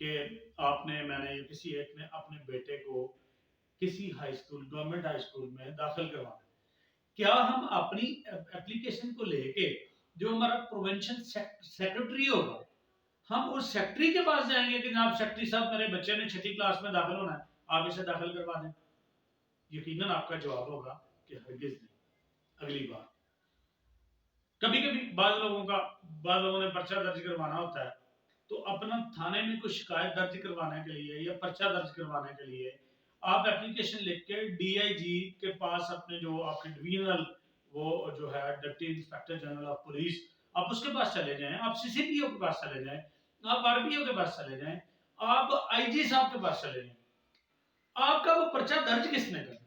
کہ میں نے کسی ایک نے اپنے بیٹے کو کسی high school government high school میں داخل کروانا، کیا ہم اپنی اپلیکیشن کو لے کے جو ہمارا پروونشن سیکرٹری ہوگا، ہم اس سیکرٹری کے پاس جائیں گے کہ جناب سیکرٹری صاحب میرے بچے نے 6 کلاس میں داخل ہونا ہے، آپ اسے داخل کروا دیں؟ یقیناً آپ کا جواب ہوگا کہ ہرگز نہیں۔ اگلی بات، کبھی کبھی بعض لوگوں نے پرچہ درج کروانا ہوتا ہے، تو اپنا تھانے میں کوئی شکایت درج کروانے کے لیے یا پرچہ درج کروانے کے لیے آپ اپلیکیشن لکھ کے ڈی آئی جی کے پاس، اپنے جو آپ کے ڈویژنل وہ جو ہے deputy inspector general of police, آپ اس کے پاس چلے جائیں، آپ سی سی پی او کے پاس چلے جائیں، آپ آر پی او کے پاس چلے جائیں، آپ آئی جی صاحب کے پاس چلے جائیں، آپ کا وہ پرچہ درج کس نے کرنا؟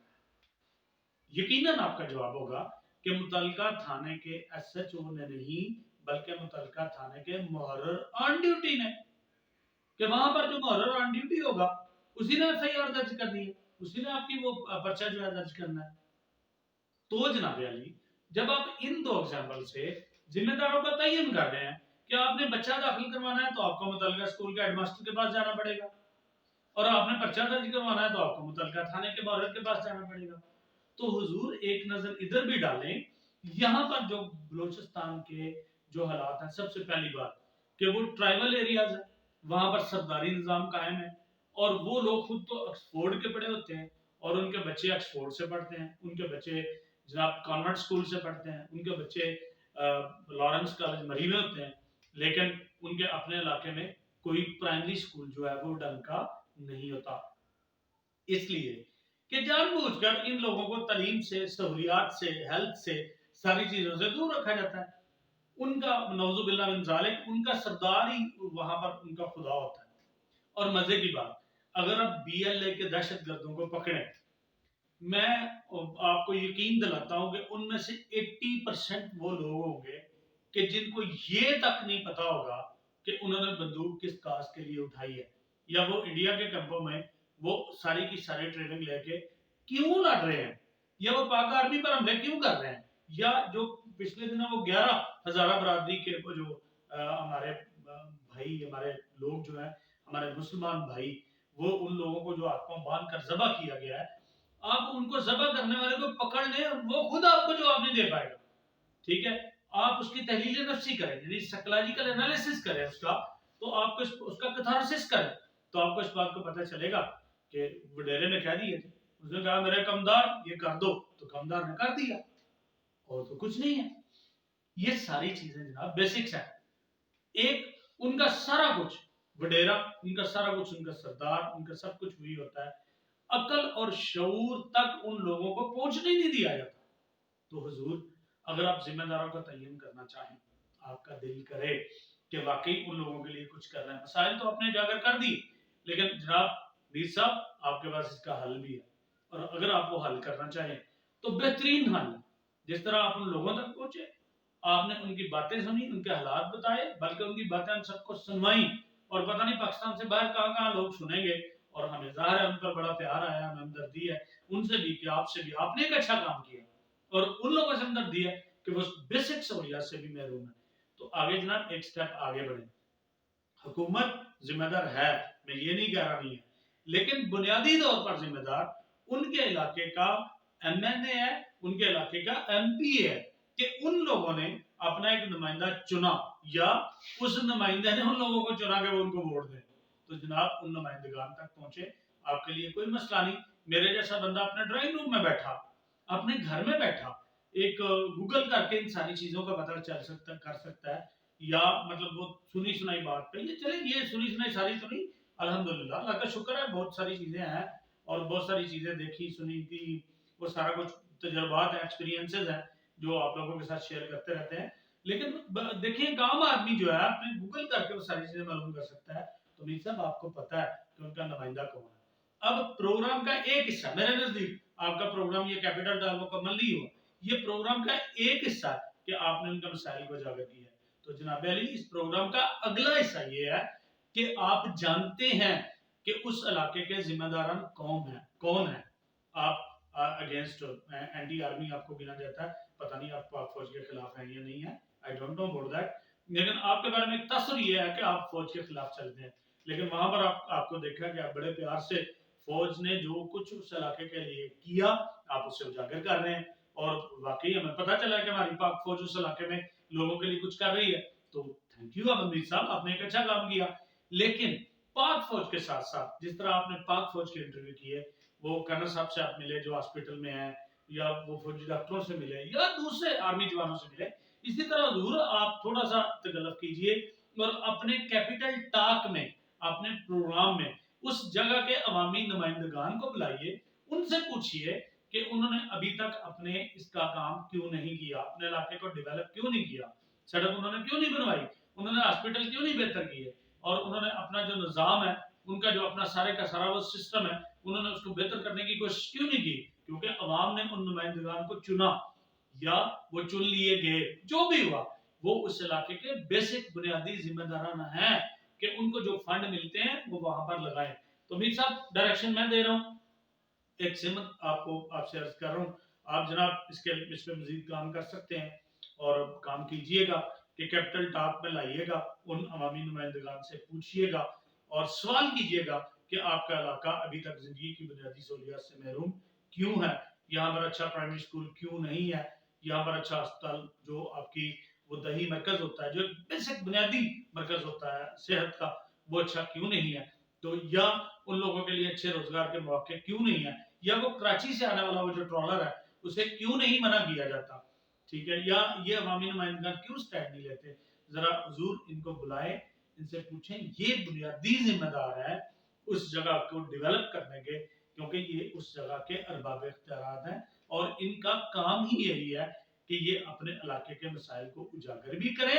یقیناً آپ کا جواب ہوگا کہ متعلقہ تھانے کے ایس ایچ او نے نہیں، بلکہ متعلقہ تھانے کے محرر آن ڈیوٹی نے، کہ وہاں پر جو محرر آن ڈیوٹی ہوگا اسی نے ایف آئی آر درج کرنی ہے، اسی نے آپ کی وہ پرچہ جو ہے درج کرنا ہے۔ تو جناب علی، جب آپ ان دو ایگزامپل سے ذمہ داروں کا تعین کر رہے ہیں کہ آپ نے بچہ داخل کروانا ہے تو آپ کو متعلقہ اسکول کے ہیڈ ماسٹر کے پاس جانا پڑے گا، اور آپ نے پرچہ درج کروانا ہے تو آپ کو متعلقہ تھانے کے محرر کے پاس جانا پڑے گا۔ تو حضور ایک نظر ادھر بھی ڈالیں، یہاں پر جو بلوچستان کے جو حالات ہیں، سب سے پہلی بات کہ وہ ٹرائبل ایریاز ہیں، وہاں پر سرداری نظام قائم ہے، اور وہ لوگ خود تو آکسفورڈ کے پڑھے ہوتے ہیں، اور ان کے بچے آکسفورڈ سے پڑھتے ہیں، ان کے بچے جناب کانوینٹ سکول سے پڑھتے ہیں، ان کے بچے لارنس کالج مری میں ہوتے ہیں، لیکن ان کے اپنے علاقے میں کوئی پرائمری سکول جو ہے وہ ڈنگ کا نہیں ہوتا، اس لیے کہ جان بوجھ کر ان لوگوں کو تعلیم سے، سہولیات سے، ہیلتھ سے، ساری چیزوں سے دور رکھا جاتا ہے۔ ان کا نعوذ باللہ من ذالک، ان کا سردار ہی وہاں پر ان کا خدا ہوتا ہے۔ اور مزے کی بات، اگر آپ بی ایل اے کے دہشت گردوں کو پکڑیں، میں آپ کو یقین دلاتا ہوں کہ ان میں سے 80% وہ لوگ ہوں گے کہ جن کو یہ تک نہیں پتا ہوگا کہ انہوں نے بندوق کس کاز کے لیے اٹھائی ہے، یا وہ انڈیا کے کیمپوں میں وہ ساری کی ساری ٹریننگ لے کے کیوں لڑ رہے ہیں، یا وہ پاک آرمی پر حملے کیوں کر رہے ہیں، یا جو پچھلے دنوں وہ 11,000 برادری کے وہ جو ہمارے بھائی، ہمارے لوگ جو ہیں، ہمارے مسلمان بھائی، وہ ان لوگوں کو جو ہاتھوں باندھ کر ذبح کیا گیا ہے، آپ ان کو ذبح کرنے والے کو پکڑ لیں اور وہ خود آپ کو جواب نہیں دے پائے گا، ٹھیک ہے؟ آپ اس کی تحلیل نفسی کریں، یعنی سائیکولوجیکل انالیسس کریں اس کا، تو آپ کو اس کا کتھارسس کریں، تو آپ کو اس بات کو پتہ چلے گا کہ وڈیرے نے کہہ دیے تھے، اس نے کہا میرے کمدار یہ کر دو، تو کمدار نے کر دیا، اور تو کچھ نہیں ہے۔ یہ ساری چیزیں جناب بیسکس ہیں۔ ایک ان کا سارا کچھ وڈیرا، ان کا سارا کچھ، ان کا سردار، ان کا سب کچھ وہی ہوتا ہے، عقل اور شعور تک ان لوگوں کو پہنچنے نہیں دیا جاتا۔ تو حضور، اگر آپ ذمہ داروں کا تعین کرنا چاہیں، آپ کا دل کرے کہ واقعی ان لوگوں کے لیے کچھ کر رہے ہیں، مسائل تو اپنے جا کر دی، لیکن جناب میر صاحب آپ کے پاس اس کا حل بھی ہے، اور اگر آپ وہ حل کرنا چاہیں تو بہترین حل، جس طرح آپ ان لوگوں تک پہنچے، آپ نے ان کی باتیں سنی، ان کے حالات بتائے، بلکہ ان کی باتیں ہم سب کو سنوائیں، اور پتہ نہیں پاکستان سے باہر کہاں کہاں لوگ سنیں گے، اور ہمیں ظاہر ہے ان پر بڑا پیار آیا، ہمیں ہمدردی ہے ان سے بھی کہ آپ سے بھی آپ نے ایک اچھا کام کیا، اور ان لوگوں سے ہمدردی ہے کہ وہ بیسک سہولیات سے بھی محروم ہیں۔ تو آگے جناب ایک سٹیپ آگے بڑھیں، حکومت ذمہ دار ہے، میں یہ نہیں کہہ رہا نہیں ہے، لیکن بنیادی طور پر ذمہ دار ان کے علاقے کا ایم این اے ہے، ان کے علاقے کا ایم پی ہے، کہ ان لوگوں نے اپنا ایک نمائندہ چنا، یا اس نمائندے نے ان لوگوں کو چنا کہ وہ ان کو ووٹ دیں، تو جناب ان نمائندگان تک پہنچے، آپ کے لیے کوئی مسئلہ نہیں۔ میرے جیسا بندہ اپنے ڈرائنگ روم میں بیٹھا، اپنے گھر میں بیٹھا، ایک گوگل کر کے ان ساری چیزوں کا پتہ چل سکتا کر سکتا ہے، یا مطلب وہ سنی سنائی بات پہ، یہ چلیں یہ سنی سنائی ساری تو نہیں، الحمدللہ اللہ کا شکر ہے، بہت ساری چیزیں ہیں، اور بہت ساری چیزیں دیکھی سنی تھی، وہ سارا کچھ تجربات ہیں، ایکسپیرینسز ہیں جو آپ لوگوں کے ساتھ شیئر کرتے رہتے ہیں، لیکن دیکھیں ایک عام آدمی جو ہے اپنے گوگل کر کے وہ ساری چیزیں معلوم کر سکتا ہے۔ تو میر صاحب آپ کو پتا ہے کہ ان کا نمائندہ کون ہے۔ اب پروگرام کا ایک حصہ، میرے نزدیک آپ کا پروگرام یہ کیپٹل ڈال مکمل نہیں ہوا، یہ پروگرام کا ایک حصہ ہے کہ آپ نے ان کا مسائل کو اجاگر کیا ہے۔ تو جناب علی، اس پروگرام کا اگلا حصہ یہ ہے کہ آپ جانتے ہیں کہ اس علاقے کے ذمہ داران کون ہیں۔ آپ اگینسٹ اینٹی آرمی آپ کو گنا جاتا ہے، پتہ نہیں آپ پاک فوج کے خلاف ہیں یا نہیں ہیں، I don't know about that, لیکن آپ کے بارے میں ایک تاثر یہ ہے کہ آپ فوج کے خلاف چلتے ہیں، لیکن وہاں پر آپ کو دیکھا کہ آپ بڑے پیار سے فوج نے جو کچھ اس علاقے کے لیے کیا آپ اسے اجاگر کر رہے ہیں، اور واقعی ہمیں پتہ چلا کہ ہماری پاک فوج اس علاقے میں لوگوں کے لیے کچھ کر رہی ہے، تو تھینک یو امیر صاحب، آپ نے ایک اچھا کام کیا۔ لیکن پاک فوج کے ساتھ ساتھ جس طرح آپ نے پاک فوج کے انٹرویو کیے، وہ کرنل صاحب سے آپ ملے جو ہاسپٹل میں ہیں، یا وہ فوجی ڈاکٹروں سے ملے، یا دوسرے آرمی جوانوں سے ملے، اسی طرح حضور آپ تھوڑا سا تکلف کیجئے اور اپنے کیپٹل ٹاک میں، اپنے پروگرام میں اس جگہ کے عوامی نمائندگان کو بلائیے، ان سے پوچھئے کہ انہوں نے ابھی تک اپنے اس کا کام کیوں نہیں کیا، اپنے علاقے کو ڈیولپ کیوں نہیں کیا، سڑک انہوں نے کیوں نہیں بنوائی، انہوں نے ہاسپٹل کیوں نہیں بہتر کیے، اور انہوں نے اپنا جو نظام ہے، ان کا جو اپنا سارے کا سارا وہ سسٹم ہے، انہوں نے اس کو بہتر کرنے کی کوشش کیوں نہیں کی؟ کیونکہ عوام نے ان نمائندگان کو چنا، یا وہ چن لیے گئے، جو بھی ہوا وہ اس علاقے کے بیسک بنیادی ذمہ داران ہیں کہ ان کو جو فنڈ ملتے ہیں وہ وہاں پر لگائیں۔ تو میر صاحب ڈائریکشن میں دے رہا ہوں، ایک سمت آپ سے عرض کر رہا ہوں، آپ جناب اس پہ مزید کام کر سکتے ہیں، اور کام کیجئے گا کہ کیپٹل ٹاک میں لائیے گا، ان عوامی نمائندگان سے پوچھئے گا اور سوال کیجئے گا کہ آپ کا علاقہ ابھی تک زندگی کی بنیادی سہولیات سے محروم کیوں ہے، یہاں پر اچھا پرائمری اسکول کیوں نہیں ہے، یہاں پر اچھا ہسپتال جو آپ کی وہ دہی مرکز ہوتا ہے، جو بیسک بنیادی مرکز ہوتا ہے صحت کا، وہ اچھا کیوں نہیں ہے، تو یا ان لوگوں کے لیے اچھے روزگار کے مواقع کیوں نہیں ہے، یا وہ کراچی سے آنے والا وہ جو ٹرالر ہے اسے کیوں نہیں منع کیا جاتا، ٹھیک ہے، یا یہ عوامی نمائندگان کیوں سٹینڈ نہیں لیتے، ذرا حضور ان کو بلائیں، ان سے پوچھیں، یہ بنیادی ذمہ دار ہے اس جگہ کو ڈیولپ کرنے کے، کیونکہ یہ اس جگہ کے ارباب اختیارات ہیں، اور ان کا کام ہی یہی ہے کہ یہ اپنے علاقے کے مسائل کو اجاگر بھی کریں،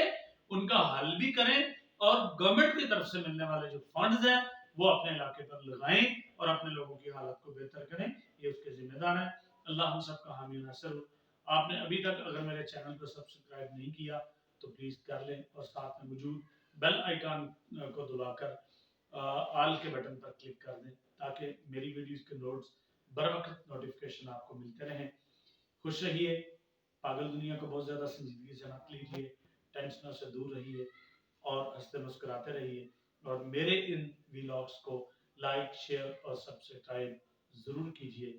ان کا حل بھی کریں، اور گورنمنٹ کی طرف سے ملنے والے جو فنڈز ہیں وہ اپنے علاقے پر لگائیں اور اپنے لوگوں کی حالت کو بہتر کریں، یہ اس کے ذمہ دار ہیں۔ اللہ ہم سب کا حامی و ناصر ہو۔ آپ نے ابھی تک اگر میرے چینل کو سبسکرائب نہیں کیا تو پلیز کر لیں، اور ساتھ میں موجود بیل آئیکن کو دبا کر آل کے بٹن پر کلک کر دیں، تاکہ میری ویڈیوز کے نوٹس بر وقت نوٹیفیکیشن آپ کو ملتے رہیں۔ خوش رہیے، پاگل دنیا کو بہت زیادہ سنجیدگی سے مت لیجیے، ٹینشنوں سے دور رہیے، اور ہنستے مسکراتے رہیے، اور میرے ان ویلاگس کو لائک، شیئر اور سبسکرائب ضرور کیجیے۔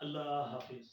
اللہ حافظ۔